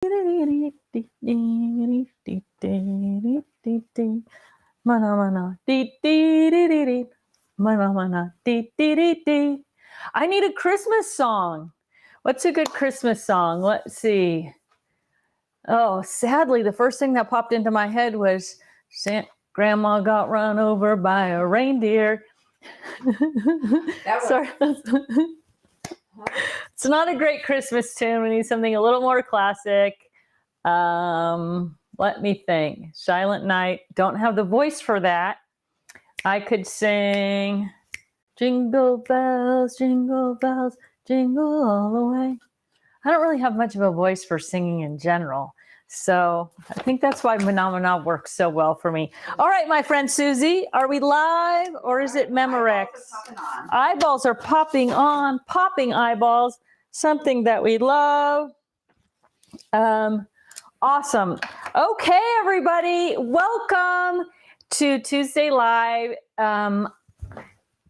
I need a Christmas song. What's a good Christmas song? Let's see. Oh, sadly, the first thing that popped into my head was Grandma got run over by a reindeer. Sorry. It's not a great Christmas tune. We need something a little more classic. Let me think. Silent Night. Don't have the voice for that. I could sing Jingle bells, jingle all the way. I don't really have much of a voice for singing in general. So I think that's why Phenomena works so well for me. All right, my friend Susie, are we live or is it Memorex? Eyeballs are popping on, popping eyeballs, something that we love. Awesome. Okay, everybody, welcome to Tuesday Live.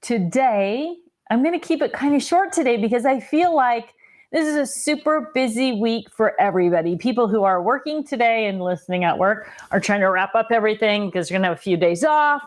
Today, I'm going to keep it kind of short today because I feel like this is a super busy week for everybody. People who are working today and listening at work are trying to wrap up everything because they're going to have a few days off.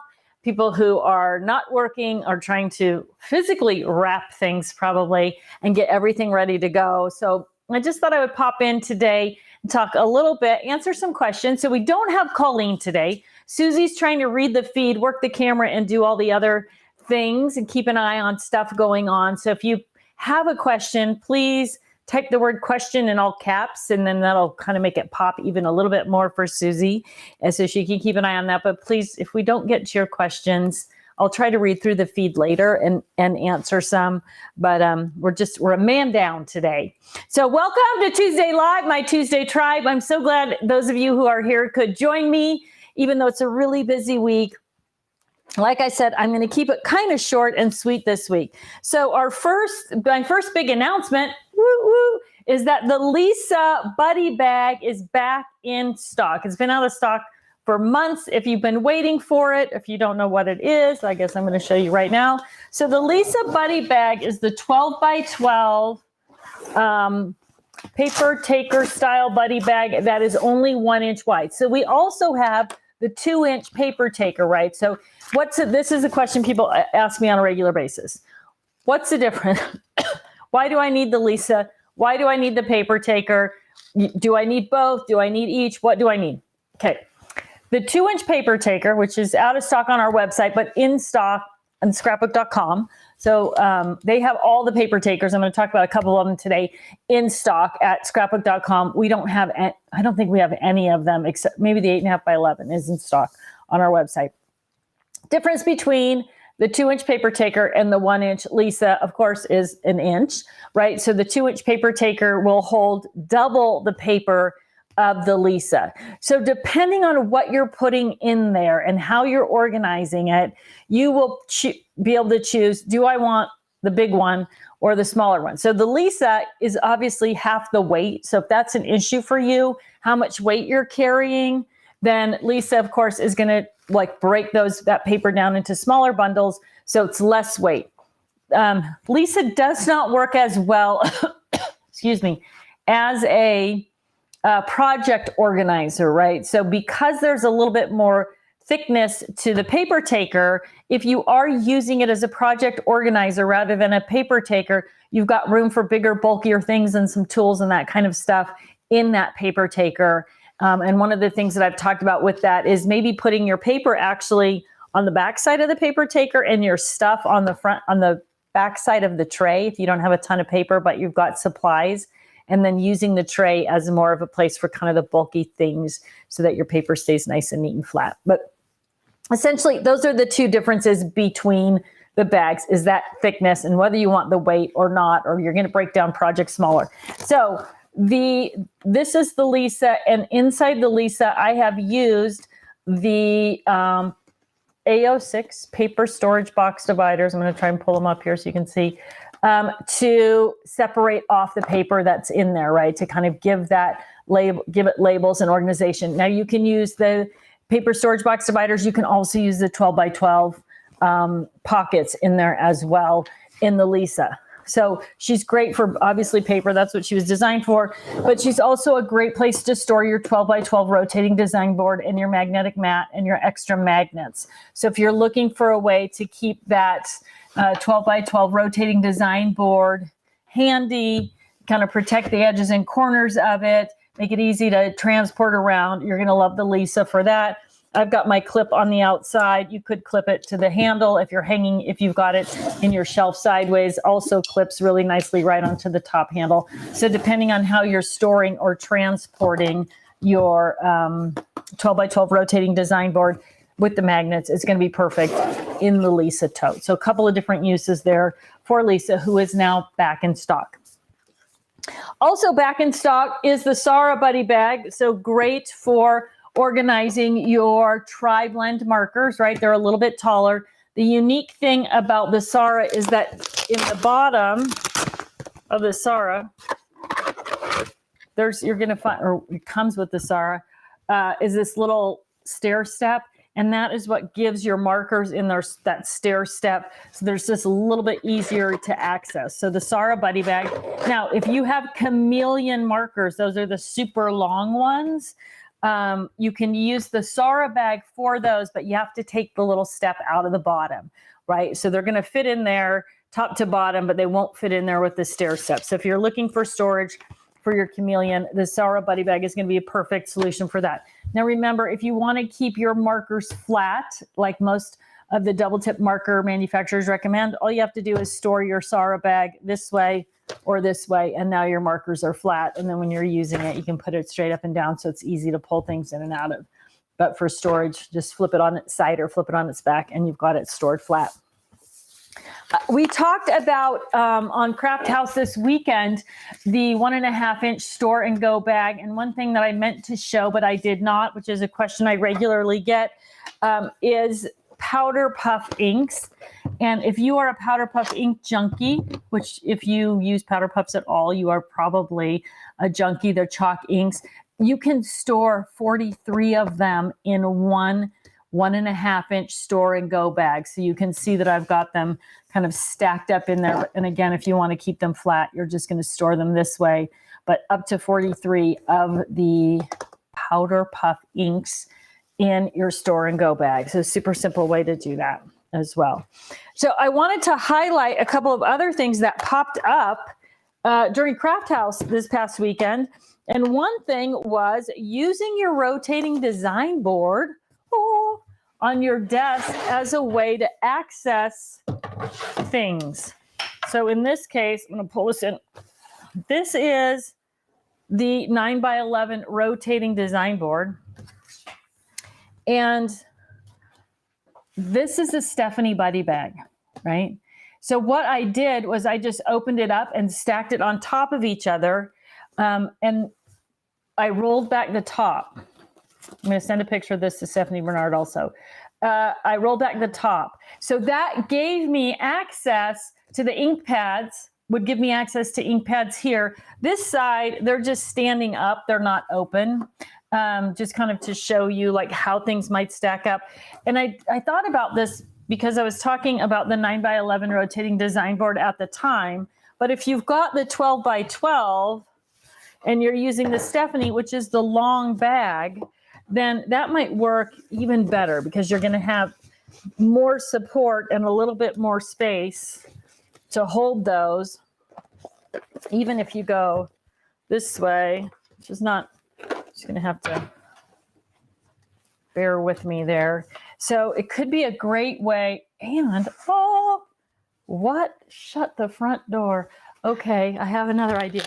People who are not working are trying to physically wrap things probably and get everything ready to go. So I just thought I would pop in today and talk a little bit, answer some questions. So we don't have Colleen today. Susie's trying to read the feed, work the camera, and do all the other things and keep an eye on stuff going on. So if you have a question, please type the word question in all caps, and then that'll kind of make it pop even a little bit more for Susie, and so she can keep an eye on that. But please, if we don't get to your questions, I'll try to read through the feed later and answer some, but we're a man down today. So welcome to Tuesday Live, my Tuesday tribe. I'm so glad those of you who are here could join me, even though it's a really busy week. Like I said, I'm going to keep it kind of short and sweet this week. So my first big announcement, is that the Lisa Buddy Bag is back in stock. It's been out of stock for months. If you've been waiting for it, if you don't know what it is, I guess I'm going to show you right now. So the Lisa Buddy Bag is the 12 by 12 paper taker style buddy bag that is only 1 inch wide. So we also have the 2-inch paper taker, right? So this is a question people ask me on a regular basis. What's the difference? Why do I need the Lisa? Why do I need the paper taker? Do I need both? Do I need each? What do I need? Okay. The 2-inch paper taker, which is out of stock on our website, but in stock on scrapbook.com. So they have all the paper takers. I'm going to talk about a couple of them today in stock at scrapbook.com. I don't think we have any of them except maybe the 8.5 by 11 is in stock on our website. Difference between the 2-inch paper taker and the 1-inch Lisa, of course, is 1 inch, right? So the 2-inch paper taker will hold double the paper of the Lisa. So depending on what you're putting in there and how you're organizing it, you will be able to choose, do I want the big one or the smaller one? So the Lisa is obviously half the weight. So if that's an issue for you, how much weight you're carrying, then Lisa, of course, is going to break that paper down into smaller bundles. So it's less weight. Lisa does not work as well, excuse me, as a project organizer, right? So because there's a little bit more thickness to the paper taker, if you are using it as a project organizer rather than a paper taker, you've got room for bigger, bulkier things and some tools and that kind of stuff in that paper taker. And one of the things that I've talked about with that is maybe putting your paper actually on the back side of the paper taker and your stuff on the back side of the tray if you don't have a ton of paper, but you've got supplies, and then using the tray as more of a place for kind of the bulky things so that your paper stays nice and neat and flat. But essentially, those are the two differences between the bags, is that thickness and whether you want the weight or not, or you're going to break down projects smaller. So this is the Lisa, and inside the Lisa, I have used the A06 paper storage box dividers. I'm going to try and pull them up here so you can see. To separate off the paper that's in there, right? To kind of give it labels and organization. Now you can use the paper storage box dividers. You can also use the 12 by 12 pockets in there as well in the Lisa. So she's great for obviously paper. That's what she was designed for. But she's also a great place to store your 12 by 12 rotating design board and your magnetic mat and your extra magnets. So if you're looking for a way to keep that 12 by 12 rotating design board handy, kind of protect the edges and corners of it, make it easy to transport around, you're going to love the Lisa for that. I've got my clip on the outside. You could clip it to the handle if you've got it in your shelf sideways. Also clips really nicely right onto the top handle. So depending on how you're storing or transporting your 12 by 12 rotating design board with the magnets, it's going to be perfect in the Lisa tote. So a couple of different uses there for Lisa, who is now back in stock. Also back in stock is the Sara Buddy Bag. So great for organizing your tri-blend markers, right? They're a little bit taller. The unique thing about the Sara is that in the bottom of the Sara, you're going to find, or it comes with the Sara, is this little stair step. And that is what gives your markers in that stair step. So there's just a little bit easier to access. So the Sara Buddy Bag. Now, if you have chameleon markers, those are the super long ones. You can use the Sara bag for those, but you have to take the little step out of the bottom, right? So they're going to fit in there top to bottom, but they won't fit in there with the stair step. So if you're looking for storage for your chameleon, the Sara Buddy Bag is going to be a perfect solution for that. Now, remember, if you want to keep your markers flat, like most of the double tip marker manufacturers recommend, all you have to do is store your Sara bag this way or this way, and now your markers are flat. And then when you're using it, you can put it straight up and down, so it's easy to pull things in and out of. But for storage, just flip it on its side or flip it on its back, and you've got it stored flat. We talked about on Craft House this weekend, the 1.5 inch store and go bag. And one thing that I meant to show, but I did not, which is a question I regularly get, is powder puff inks. And if you are a powder puff ink junkie, which if you use powder puffs at all, you are probably a junkie, they're chalk inks. You can store 43 of them in 1.5 inch store and go bag. So you can see that I've got them kind of stacked up in there. And again, if you want to keep them flat, you're just going to store them this way. But up to 43 of the powder puff inks in your store and go bag. So super simple way to do that as well. So I wanted to highlight a couple of other things that popped up during Craft House this past weekend. And one thing was using your rotating design board on your desk as a way to access things. So in this case, I'm going to pull this in. This is the 9x11 rotating design board. And this is a Stephanie Buddy Bag, right? So what I did was I just opened it up and stacked it on top of each other. And I rolled back the top. I'm going to send a picture of this to Stephanie Bernard also. I rolled back the top. So that gave me access to the ink pads, would give me access to ink pads here. This side, they're just standing up. They're not open. Just kind of to show you like how things might stack up. And I thought about this because I was talking about the 9x11 rotating design board at the time. But if you've got the 12x12 and you're using the Stephanie, which is the long bag, then that might work even better because you're going to have more support and a little bit more space to hold those. Even if you go this way, which is not, just going to have to bear with me there. So it could be a great way. And, shut the front door. Okay, I have another idea.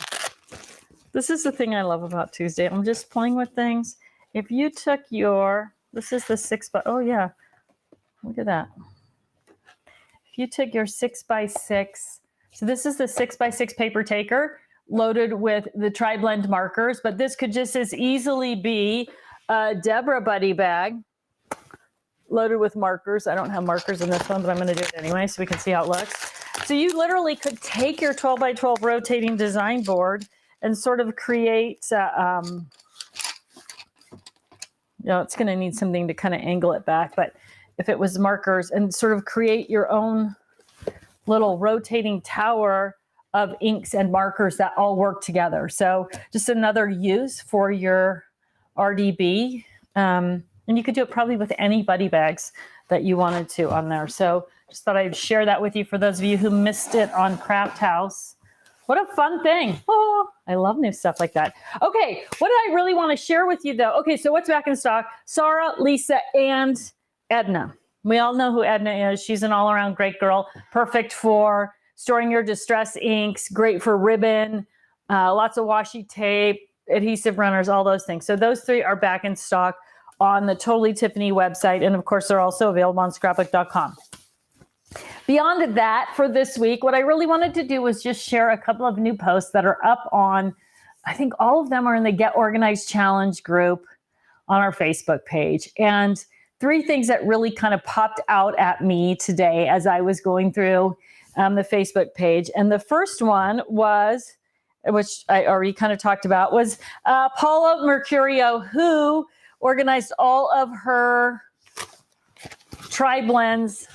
This is the thing I love about Tuesday. I'm just playing with things. If you took this is the 6x, oh yeah, look at that. If you took your 6x6, so this is the 6x6 paper taker loaded with the tri-blend markers, but this could just as easily be a Deborah Buddy Bag loaded with markers. I don't have markers in this one, but I'm going to do it anyway so we can see how it looks. So you literally could take your 12x12 rotating design board and sort of create, it's going to need something to kind of angle it back, but if it was markers and sort of create your own little rotating tower of inks and markers that all work together. So just another use for your RDB. And you could do it probably with any buddy bags that you wanted to on there. So just thought I'd share that with you for those of you who missed it on Craft House. What a fun thing. Oh, I love new stuff like that. Okay, what did I really want to share with you though? Okay, so what's back in stock? Sara, Lisa, and Edna. We all know who Edna is. She's an all-around great girl. Perfect for storing your distress inks. Great for ribbon. Lots of washi tape, adhesive runners, all those things. So those three are back in stock on the Totally Tiffany website. And of course, they're also available on scrapbook.com. Beyond that, for this week, what I really wanted to do was just share a couple of new posts that are up on, I think all of them are in the Get Organized Challenge group on our Facebook page. And 3 things that really kind of popped out at me today as I was going through the Facebook page. And the first one was, which I already kind of talked about, was Paula Mercurio, who organized all of her tri-blends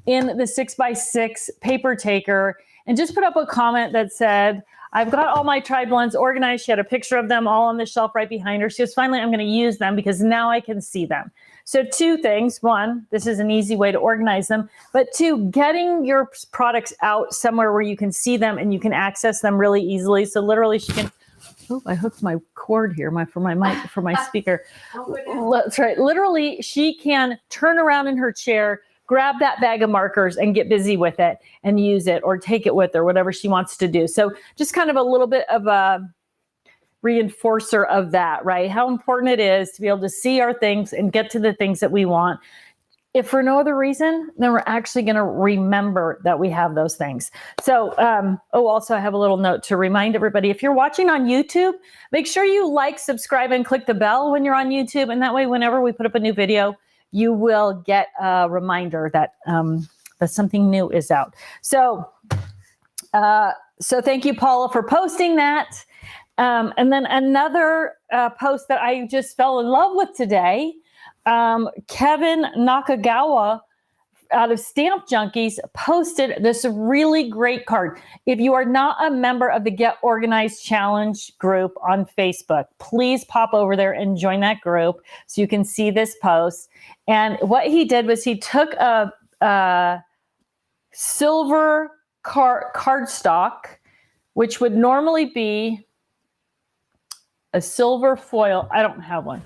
in the 6x6 paper taker and just put up a comment that said, I've got all my tri-blends organized. She had a picture of them all on the shelf right behind her. She goes, finally, I'm going to use them because now I can see them. So 2 things. 1, this is an easy way to organize them. But 2, getting your products out somewhere where you can see them and you can access them really easily. So literally she can, oh, I hooked my cord here for my mic, for my speaker. That's right. Literally, she can turn around in her chair, grab that bag of markers and get busy with it and use it or take it with her, whatever she wants to do. So just kind of a little bit of a reinforcer of that, right? How important it is to be able to see our things and get to the things that we want. If for no other reason, then we're actually going to remember that we have those things. So, also I have a little note to remind everybody, if you're watching on YouTube, make sure you like, subscribe, and click the bell when you're on YouTube. And that way, whenever we put up a new video, you will get a reminder that that something new is out. So thank you, Paula, for posting that. And then another post that I just fell in love with today, Kevin Nakagawa out of Stamp Junkies posted this really great card. If you are not a member of the Get Organized Challenge group on Facebook, please pop over there and join that group so you can see this post. And what he did was he took a silver cardstock, which would normally be a silver foil. I don't have one.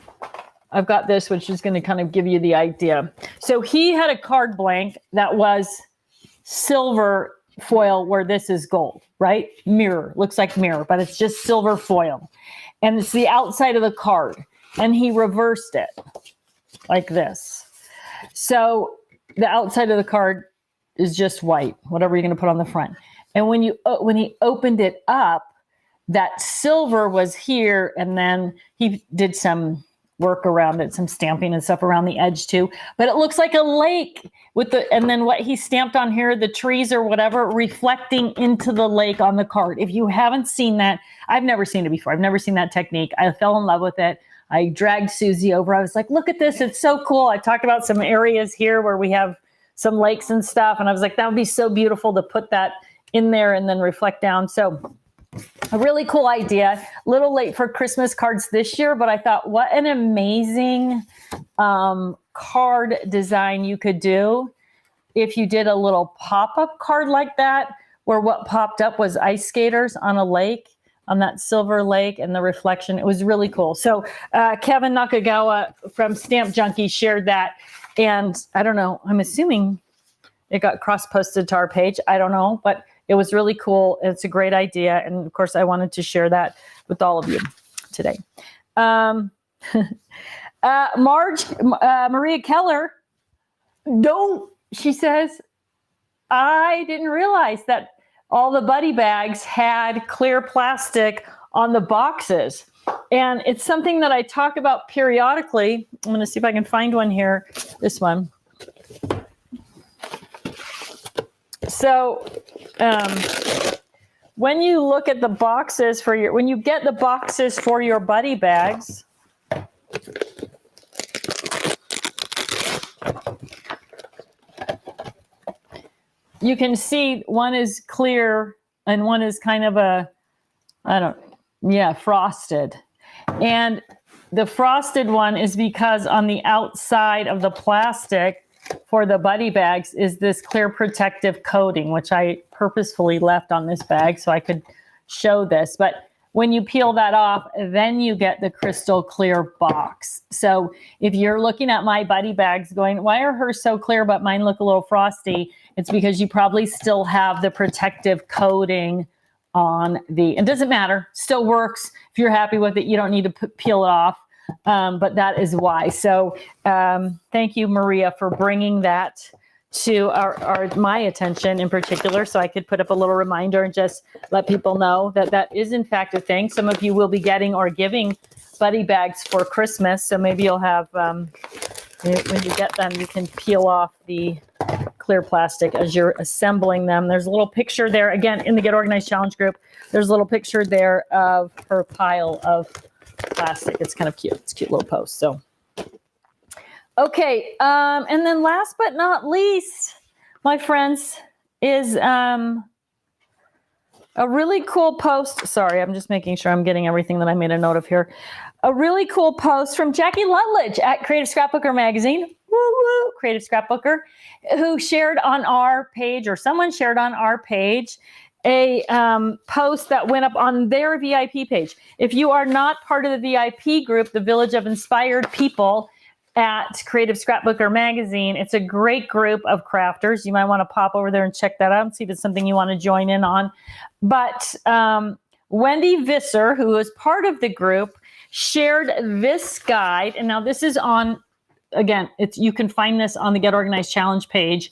I've got this, which is going to kind of give you the idea. So he had a card blank that was silver foil where this is gold, right? Mirror, looks like mirror, but it's just silver foil. And it's the outside of the card. And he reversed it like this. So the outside of the card is just white, whatever you're going to put on the front. And when he opened it up, that silver was here, and then he did some work around it, some stamping and stuff around the edge too. But it looks like a lake and then what he stamped on here, the trees or whatever, reflecting into the lake on the card. If you haven't seen that, I've never seen it before. I've never seen that technique. I fell in love with it. I dragged Susie over. I was like, look at this. It's so cool. I talked about some areas here where we have some lakes and stuff. And I was like, that would be so beautiful to put that in there and then reflect down. So a really cool idea. A little late for Christmas cards this year, but I thought what an amazing card design you could do if you did a little pop-up card like that, where what popped up was ice skaters on a lake, on that silver lake, and the reflection. It was really cool. So Kevin Nakagawa from Stamp Junkie shared that. And I don't know, I'm assuming it got cross-posted to our page. I don't know, but it was really cool. It's a great idea. And of course, I wanted to share that with all of you today. Maria Keller, she says, I didn't realize that all the buddy bags had clear plastic on the boxes. And it's something that I talk about periodically. I'm going to see if I can find one here. This one. So when you look at the boxes when you get the boxes for your buddy bags, you can see one is clear and one is kind of frosted. And the frosted one is because on the outside of the plastic for the buddy bags is this clear protective coating, which I purposefully left on this bag so I could show this. But when you peel that off, then you get the crystal clear box. So if you're looking at my buddy bags going, why are hers so clear but mine look a little frosty? It's because you probably still have the protective coating on it doesn't matter, still works. If you're happy with it, you don't need to peel it off. But that is why. So thank you, Maria, for bringing that to my attention in particular, so I could put up a little reminder and just let people know that is in fact a thing. Some of you will be getting or giving buddy bags for Christmas. So maybe you'll have, when you get them, you can peel off the clear plastic as you're assembling them. There's a little picture there, again, in the Get Organized Challenge group. There's a little picture there of her pile of plastic. It's kind of cute. It's a cute little post. So, okay. And then last but not least, my friends, is a really cool post. Sorry, I'm just making sure I'm getting everything that I made a note of here. A really cool post from Jackie Lutledge at Creative Scrapbooker Magazine. Woo woo, Creative Scrapbooker, who shared on our page, or someone shared on our page, a post that went up on their VIP page. If you are not part of the VIP group, the Village of Inspired People at Creative Scrapbooker Magazine, it's a great group of crafters. You might want to pop over there and check that out and see if it's something you want to join in on. But Wendy Visser, who is part of the group, shared this guide. And now this is on, again, you can find this on the Get Organized Challenge page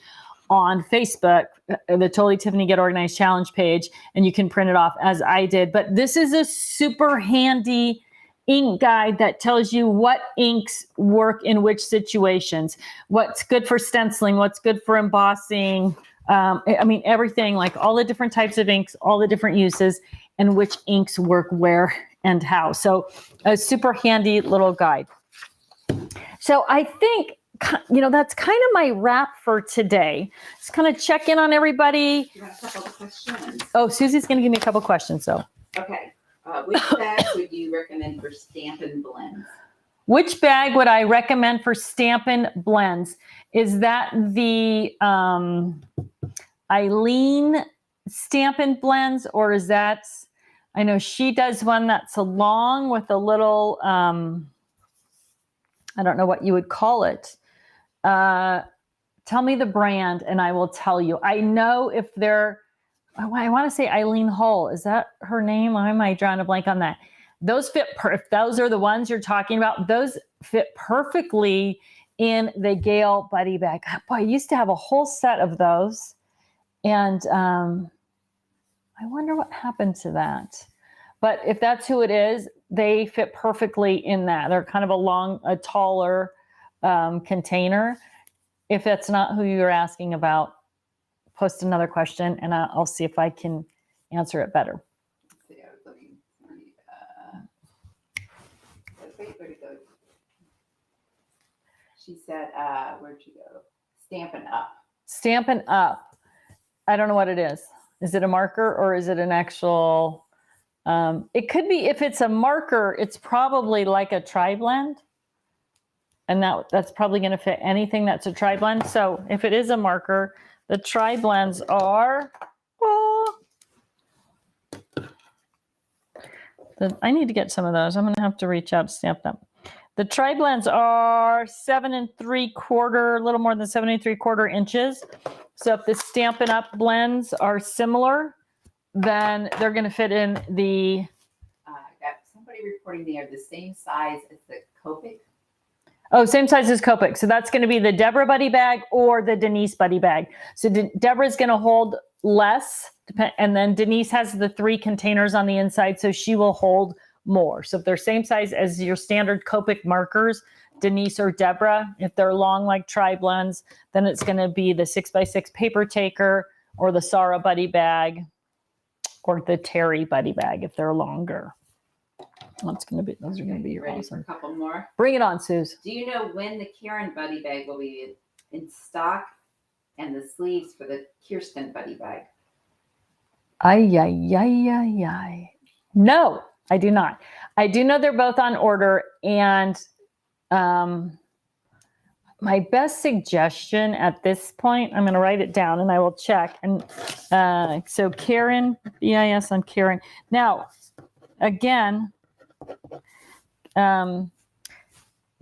on Facebook, the Totally Tiffany Get Organized Challenge page, and you can print it off as I did. But this is a super handy ink guide that tells you what inks work in which situations, what's good for stenciling, what's good for embossing. I mean, everything, like all the different types of inks, all the different uses, and which inks work where and how. So a super handy little guide. So I think, that's kind of my wrap for today. Just kind of check in on everybody. You have a couple of questions. Oh, Susie's going to give me a couple questions. So. Okay. Which bag would you recommend for Stampin' Blends? Which bag would I recommend for Stampin' Blends? Is that the Eileen Stampin' Blends, or is that, I know she does one that's along with a little, I don't know what you would call it. Tell me the brand and I will tell you. I know if they're, I want to say Eileen Hull. Is that her name? Why am I drawing a blank on that? Those fit, if those are the ones you're talking about, those fit perfectly in the Gale Buddy bag. Boy, I used to have a whole set of those. And I wonder what happened to that. But if that's who it is, they fit perfectly in that. They're kind of a taller container. If that's not who you're asking about, post another question and I'll see if I can answer it better. Yeah, I was looking. Where'd it go? She said, where'd you go? Stampin' Up. Stampin' Up. I don't know what it is. Is it a marker or is it an actual? It could be, if it's a marker, it's probably like a tri-blend. And that's probably going to fit anything that's a tri-blend. So if it is a marker, the tri-blends are, I need to get some of those. I'm going to have to reach out to stamp them. The tri-blends are 7 3/4, a little more than 7 3/4 inches. So if the Stampin' Up blends are similar, then they're going to fit in the. Got somebody reporting they are the same size as the Copic. Oh, same size as Copic. So that's going to be the Deborah Buddy bag or the Denise Buddy bag. So Deborah's going to hold less, and then Denise has the 3 containers on the inside, so she will hold more. So if they're same size as your standard Copic markers, Denise or Deborah, if they're long like tri-blends, then it's going to be the 6x6 paper taker or the Sara Buddy bag or the Terry Buddy bag if they're longer. Those are going to be your awesome. A couple more. Bring it on, Suze. Do you know when the Karen Buddy bag will be in stock and the sleeves for the Kirsten Buddy bag? Ay, ay, ay, ay, ay. No, I do not. I do know they're both on order, and my best suggestion at this point, I'm going to write it down and I will check. And so Karen, BIS on Karen. Now, again,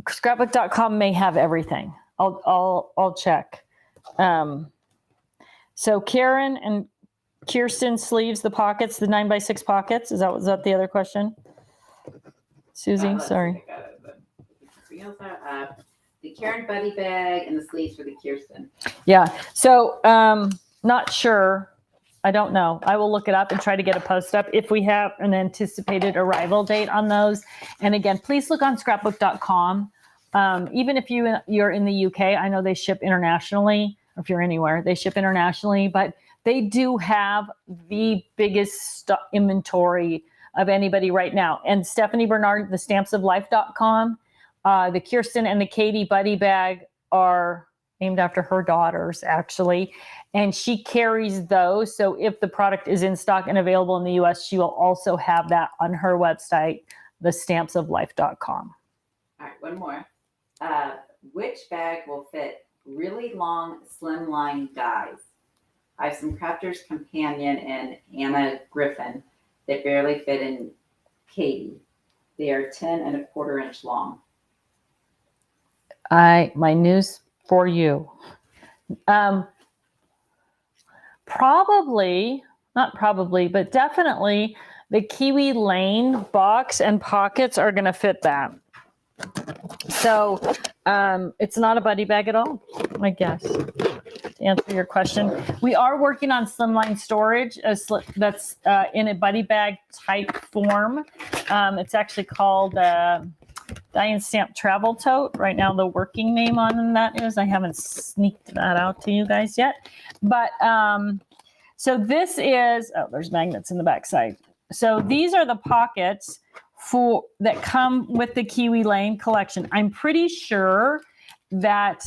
scrapbook.com may have everything. I'll check. So Karen and Kirsten sleeves, the pockets, the 9x6 pockets. Was that the other question? Susie, sorry. The Karen buddy bag and the sleeves for the Kirsten. Yeah. So not sure. I don't know. I will look it up and try to get a post up if we have an anticipated arrival date on those. And again, please look on scrapbook.com. Even if you're in the UK, I know they ship internationally. Or if you're anywhere, they ship internationally, but they do have the biggest inventory of anybody right now. And Stephanie Bernard, the stampsoflife.com, the Kirsten and the Katie buddy bag are named after her daughters, actually. And she carries those. So if the product is in stock and available in the US, she will also have that on her website, the stampsoflife.com. All right, one more. Which bag will fit really long slimline dies? I have some Crafter's Companion and Anna Griffin that barely fit in Katie. They are 10¼ inch long. My news for you. But definitely the Kiwi Lane box and pockets are going to fit that. So it's not a buddy bag at all, I guess, to answer your question. We are working on slimline storage that's in a buddy bag type form. It's actually called Diane Stamp Travel Tote. Right now, the working name on that is, I haven't sneaked that out to you guys yet. But so this is, there's magnets in the backside. So these are the pockets that come with the Kiwi Lane collection. I'm pretty sure that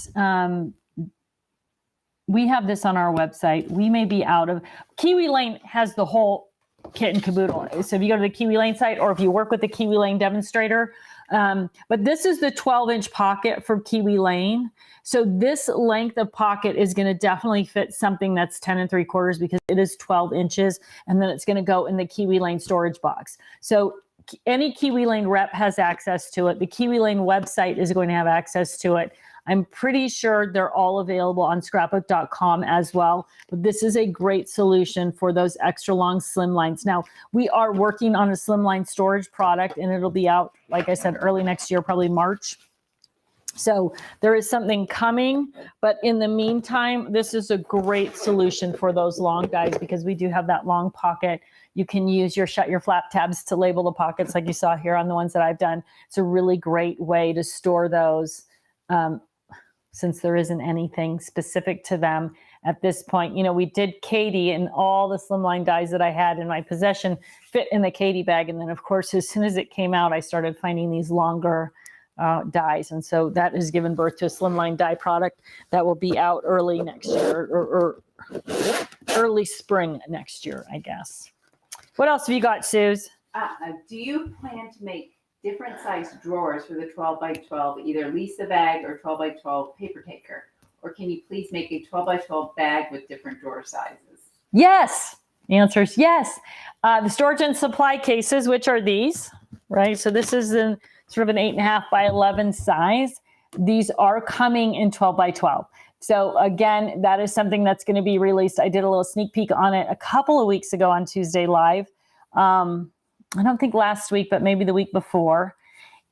we have this on our website. We may be out of, Kiwi Lane has the whole kit and caboodle. So if you go to the Kiwi Lane site, or if you work with the Kiwi Lane demonstrator, but this is the 12-inch pocket for Kiwi Lane. So this length of pocket is going to definitely fit something that's 10¾ because it is 12 inches, and then it's going to go in the Kiwi Lane storage box. So any Kiwi Lane rep has access to it. The Kiwi Lane website is going to have access to it. I'm pretty sure they're all available on scrapbook.com as well. But this is a great solution for those extra long slim lines. Now, we are working on a slimline storage product, and it'll be out, like I said, early next year, probably March. So there is something coming, but in the meantime, this is a great solution for those long dies because we do have that long pocket. You can use your shut your flap tabs to label the pockets like you saw here on the ones that I've done. It's a really great way to store those since there isn't anything specific to them at this point. You know, we did Katie, and all the slimline dies that I had in my possession fit in the Katie bag. And then, of course, as soon as it came out, I started finding these longer dies. And so that has given birth to a slimline die product that will be out early next year or early spring next year, I guess. What else have you got, Suze? Do you plan to make different size drawers for the 12x12, either Lisa bag or 12x12 paper taker? Or can you please make a 12x12 bag with different drawer sizes? Yes. The answer is yes. The storage and supply cases, which are these, right? So this is sort of an 8.5 by 11 size. These are coming in 12x12. So again, that is something that's going to be released. I did a little sneak peek on it a couple of weeks ago on Tuesday Live. I don't think last week, but maybe the week before.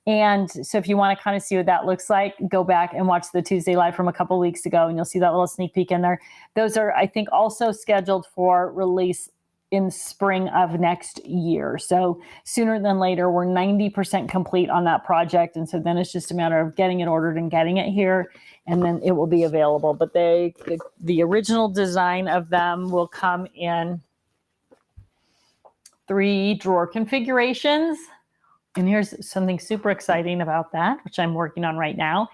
And so if you want to kind of see what that looks like, go back and watch the Tuesday Live from a couple of weeks ago, and you'll see that little sneak peek in there. Those are, I think, also scheduled for release in spring of next year. So sooner than later, we're 90% complete on that project. And so then it's just a matter of getting it ordered and getting it here, and then it will be available. But the original design of them will come in 3 drawer configurations. And here's something super exciting about that, which I'm working on right now.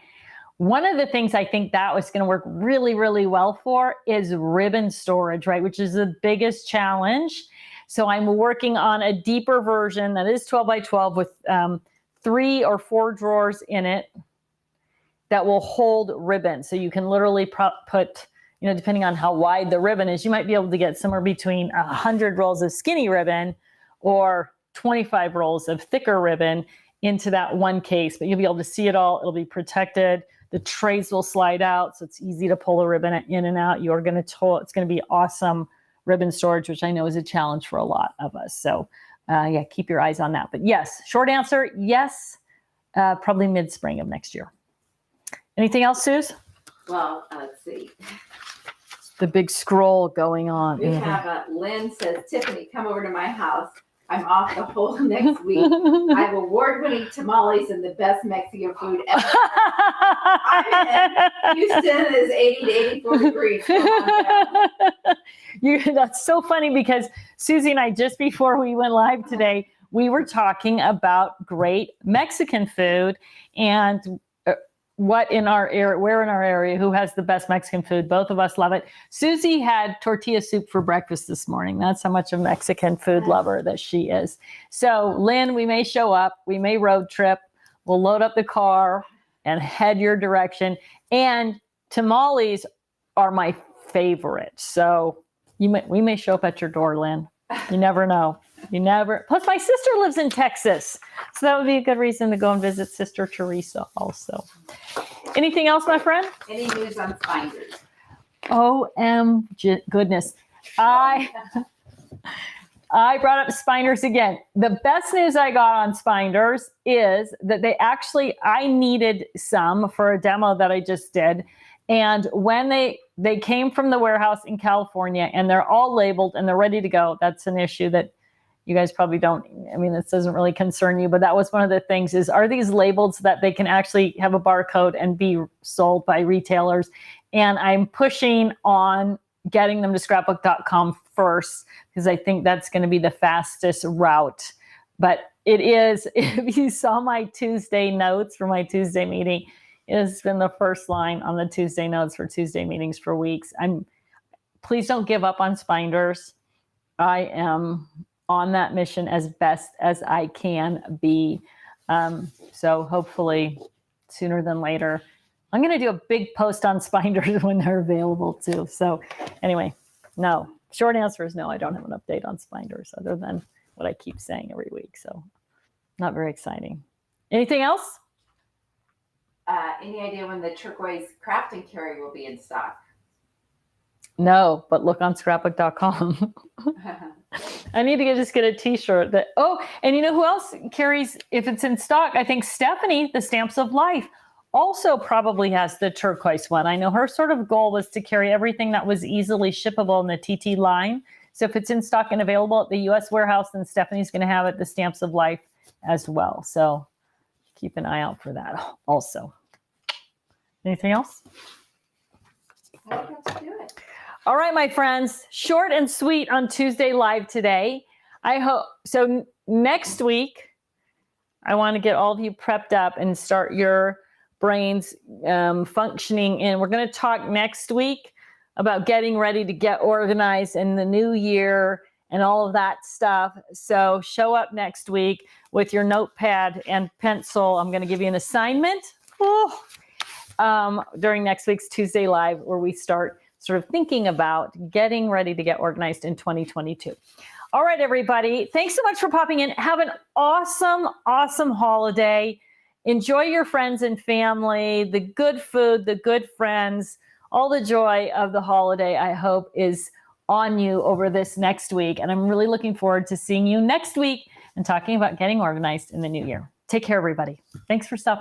One of the things I think that was going to work really, really well for is ribbon storage, right? Which is the biggest challenge. So I'm working on a deeper version that is 12 by 12 with 3 or 4 drawers in it that will hold ribbon. So you can literally put, depending on how wide the ribbon is, you might be able to get somewhere between 100 rolls of skinny ribbon or 25 rolls of thicker ribbon into that one case, but you'll be able to see it all. It'll be protected. The trays will slide out, so it's easy to pull the ribbon in and out. You're going to it's going to be awesome ribbon storage, which I know is a challenge for a lot of us. So yeah, keep your eyes on that. But yes, short answer, yes, probably mid-spring of next year. Anything else, Suze? Well, let's see. The big scroll going on. We have Lynn says, Tiffany, come over to my house. I'm off the whole next week. I have award-winning tamales and the best Mexican food ever. I'm in Houston is 80 to 84 degrees. That's so funny because Susie and I, just before we went live today, we were talking about great Mexican food and where in our area, who has the best Mexican food. Both of us love it. Susie had tortilla soup for breakfast this morning. That's how much of a Mexican food lover that she is. So Lynn, we may show up, we may road trip, we'll load up the car and head your direction. And tamales are my favorite. So we may show up at your door, Lynn. You never know. Plus my sister lives in Texas. So that would be a good reason to go and visit Sister Teresa also. Anything else, my friend? Any news on Spinders? Goodness. I brought up Spinders again. The best news I got on Spinders is that I needed some for a demo that I just did. And when they came from the warehouse in California and they're all labeled and they're ready to go, that's an issue that you guys probably this doesn't really concern you, but that was one of the things are these labeled so that they can actually have a barcode and be sold by retailers? And I'm pushing on getting them to scrapbook.com first because I think that's going to be the fastest route. But it is, if you saw my Tuesday notes for my Tuesday meeting, it has been the first line on the Tuesday notes for Tuesday meetings for weeks. Please don't give up on Spinders. I am on that mission as best as I can be. So hopefully sooner than later. I'm going to do a big post on Spinders when they're available too. So anyway, no. Short answer is no, I don't have an update on Spinders other than what I keep saying every week. So not very exciting. Anything else? Any idea when the turquoise craft and carry will be in stock? No, but look on scrapbook.com. I need to just get a t-shirt and you know who else carries, if it's in stock, I think Stephanie, the Stamps of Life, also probably has the turquoise one. I know her sort of goal was to carry everything that was easily shippable in the TT line. So if it's in stock and available at the US warehouse, then Stephanie's going to have it, the Stamps of Life as well. So keep an eye out for that also. Anything else? I think that's do it. All right, my friends, short and sweet on Tuesday Live today. I hope so. Next week, I want to get all of you prepped up and start your brains functioning. And we're going to talk next week about getting ready to get organized in the new year and all of that stuff. So show up next week with your notepad and pencil. I'm going to give you an assignment during next week's Tuesday Live, where we start sort of thinking about getting ready to get organized in 2022. All right, everybody. Thanks so much for popping in. Have an awesome, awesome holiday. Enjoy your friends and family, the good food, the good friends, all the joy of the holiday, I hope, is on you over this next week. And I'm really looking forward to seeing you next week and talking about getting organized in the new year. Take care, everybody. Thanks for stopping.